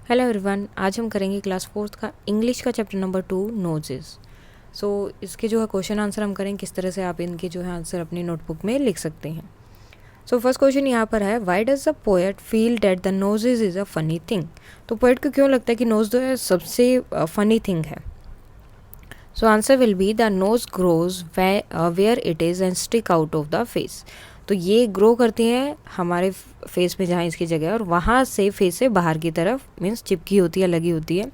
Hello everyone, आज हम करेंगे क्लास फोर्थ का इंग्लिश का चैप्टर नंबर 2 नोजेस। सो इसके जो है क्वेश्चन आंसर हम करेंगे किस तरह से आप इनके जो है आंसर अपनी नोटबुक में लिख सकते हैं। सो फर्स्ट क्वेश्चन यहाँ पर है, why does the poet feel that the noses is a funny thing. तो पोएट को क्यों लगता है कि नोज जो है सबसे फनी थिंग है। So answer will be the nose grows where it is and stick out of the face. तो ये ग्रो करती है हमारे फेस में जहाँ इसकी जगह है और वहाँ से फेस से बाहर की तरफ मीन्स चिपकी होती है, लगी होती है।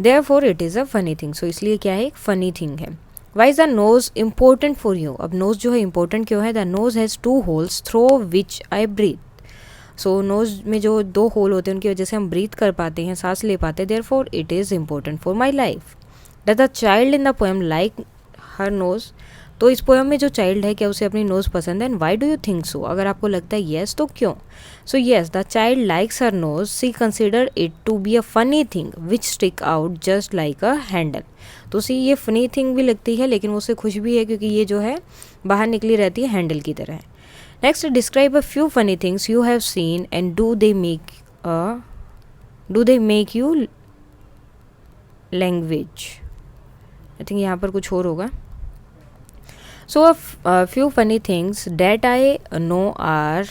Therefore it is a funny thing. So इसलिए क्या है, एक फनी थिंग है। Why is the nose important for you. अब नोज जो है इम्पोर्टेंट क्यों है, the nose has 2 holes through which I breathe. So nose में जो 2 होल होते हैं उनकी वजह से हम ब्रीथ कर पाते हैं, सांस ले पाते हैं। Therefore it is important for my life. Does the child in the poem like her nose. तो इस पोएम में जो चाइल्ड है क्या उसे अपनी नोज पसंद है, and why do you think so. अगर आपको लगता है येस तो क्यों। So yes, the child likes her nose, see consider it to be a funny thing which stick out just like a handle. तो उसे ये फनी थिंग भी लगती है लेकिन वो उसे खुश भी है क्योंकि ये जो है बाहर निकली रहती है, हैंडल की तरह है। Next, describe a few funny things you have seen and do they make you language. I think यहाँ पर कुछ और होगा। So a few funny things that I know are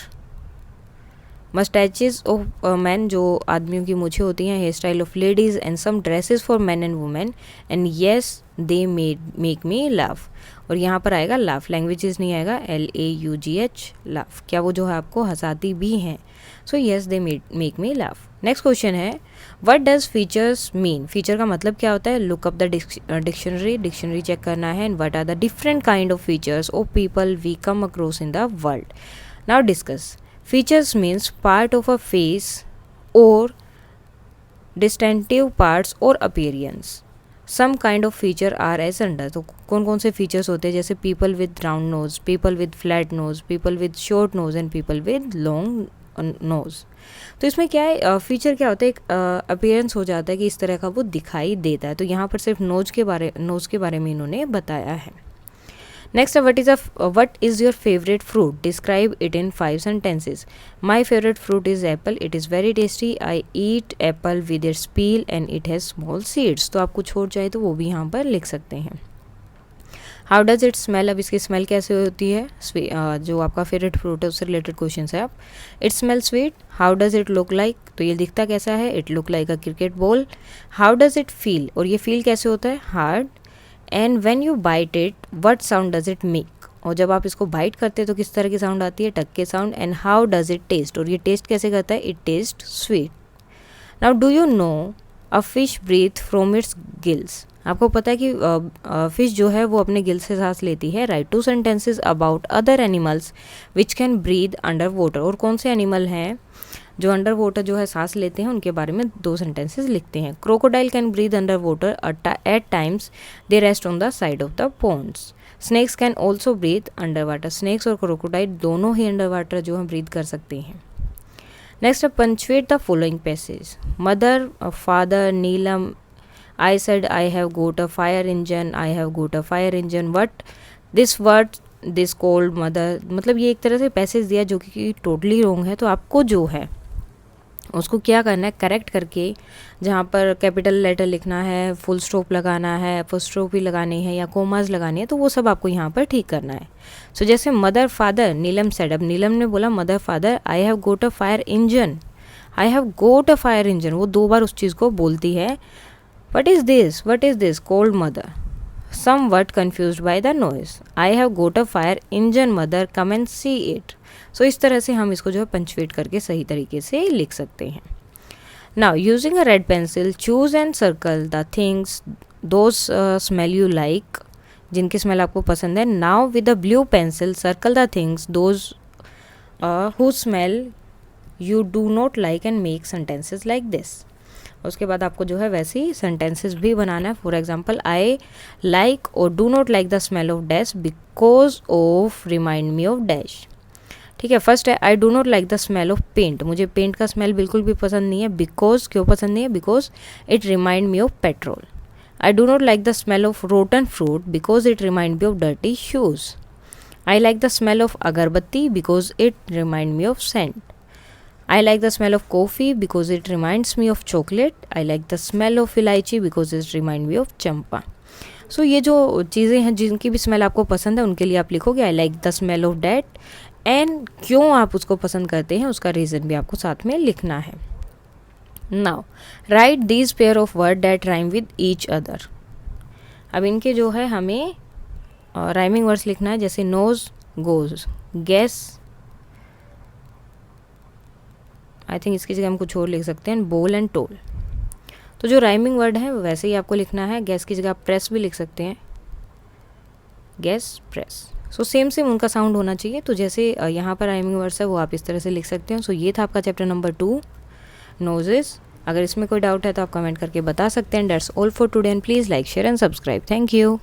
mustaches of men, जो आदमियों की मूछें होती हैं, hair style of ladies and some dresses for man and women, and yes they make me laugh. और यहाँ पर आएगा लाफ, लैंग्वेजेस नहीं आएगा, LAUGH लाफ। क्या वो जो है आपको हंसाती भी हैं। So yes they make me laugh. Next question है, what does features mean. Feature का मतलब क्या होता है, look up the dictionary check करना है। And what are the different kind of features of people we come across in the world. Now discuss. Features means part of a face और distinctive parts और appearance. Some kind of feature are as under. तो कौन कौन से features होते हैं, जैसे people with round nose, people with flat nose, people with short nose and people with long nose. तो इसमें क्या है, फीचर क्या होता है, एक अपीयरेंस हो जाता है कि इस तरह का वो दिखाई देता है। तो यहाँ पर सिर्फ नोज के बारे में इन्होंने बताया है। Next, what is your favourite fruit, describe it in 5 sentences. My favourite fruit is Apple, it is very tasty, I eat Apple with its peel and it has small seeds. तो आप कुछ और चाहे तो वो भी यहाँ पर लिख सकते हैं। हाउ डज इट स्मेल, अब इसकी स्मेल कैसे होती है, जो आपका फेवरेट फ्रूट है उससे रिलेटेड क्वेश्चन है आप। It smell sweet. How does it look like, तो ये दिखता कैसा है, it look like a cricket ball. How does it feel, और ये फील कैसे होता है, hard. And when you bite it what sound does it make, और जब आप इसको बाइट करते हैं तो किस तरह की साउंड आती है, टक के sound. And how does it taste, और ये टेस्ट कैसे करता है, it taste sweet. Now do you know a fish breathe from its gills. आपको पता है कि फिश जो है वो अपने गिल से सांस लेती है। Right 2 sentences about other animals which can breathe under water. और कौन से एनिमल हैं जो अंडर वाटर जो है सांस लेते हैं, उनके बारे में 2 sentences लिखते हैं। Crocodile can breathe under water at times, they rest on the side of the ponds. Snakes can also breathe under water. Snakes और क्रोकोडाइल दोनों ही अंडर वाटर जो है ब्रीथ कर सकते हैं। Next, punctuate the following passage. Mother, father, Neelam, I said I have got a fire engine, I have got a fire engine, what this called mother। मतलब ये एक तरह से पैसेज दिया जो कि टोटली रॉन्ग है। तो आपको जो है उसको क्या करना है, करेक्ट करके जहाँ पर कैपिटल लेटर लिखना है, फुल स्टॉप लगाना है, एपोस्ट्रोफी लगानी है या कोमाज लगानी है, तो वो सब आपको यहाँ पर ठीक करना है। सो जैसे मदर फादर नीलम सेड, अब नीलम ने बोला mother father I have got a fire engine, I have got a fire engine, वो 2 बार उस चीज़ को बोलती है। What is this? Called mother. Somewhat confused by the noise. I have got a fire engine, mother. Come and see it. So इस तरह से हम इसको जो है पंचुएट करके सही तरीके से लिख सकते हैं। Now using a red pencil, choose and circle the things those smell you like, जिनकी स्मेल आपको पसंद है। Now with a blue pencil, circle the things those whose smell you do not like and make sentences like this. उसके बाद आपको जो है वैसे ही सेंटेंसेस भी बनाना है। फॉर एग्जाम्पल, आई लाइक और do not like the smell of dash because of remind me of dash. ठीक है, फर्स्ट है I do not like the smell of paint, मुझे पेंट का स्मेल बिल्कुल भी पसंद नहीं है। बिकॉज क्यों पसंद नहीं है, because it remind me of petrol. I do not like the smell of rotten fruit because it remind me of dirty shoes. I like the smell of agarbatti because it remind me of scent. I like the smell of coffee because it reminds me of chocolate. I like the smell of इलायची because it reminds me of चंपा. सो ये जो चीज़ें हैं जिनकी भी smell आपको पसंद है उनके लिए आप लिखोगे आई like the smell of that, and क्यों आप उसको पसंद करते हैं उसका रीज़न भी आपको साथ में लिखना है. Now right these pair of word that rhyme with each other. अब इनके जो है हमें राइमिंग वर्ड्स लिखना है, जैसे nose goes, guess, I think इसकी जगह हम कुछ और लिख सकते हैं, बोल एंड टोल. तो जो राइमिंग वर्ड है वैसे ही आपको लिखना है. गैस की जगह आप प्रेस भी लिख सकते हैं, गैस प्रेस. सो सेम उनका साउंड होना चाहिए. तो जैसे यहाँ पर राइमिंग वर्ड्स है वो आप इस तरह से लिख सकते हैं. सो ये था आपका चैप्टर नंबर 2 नोजेस. अगर इसमें कोई डाउट है तो आप कमेंट करके बता सकते हैं. That's all for today and please like share and subscribe. Thank you.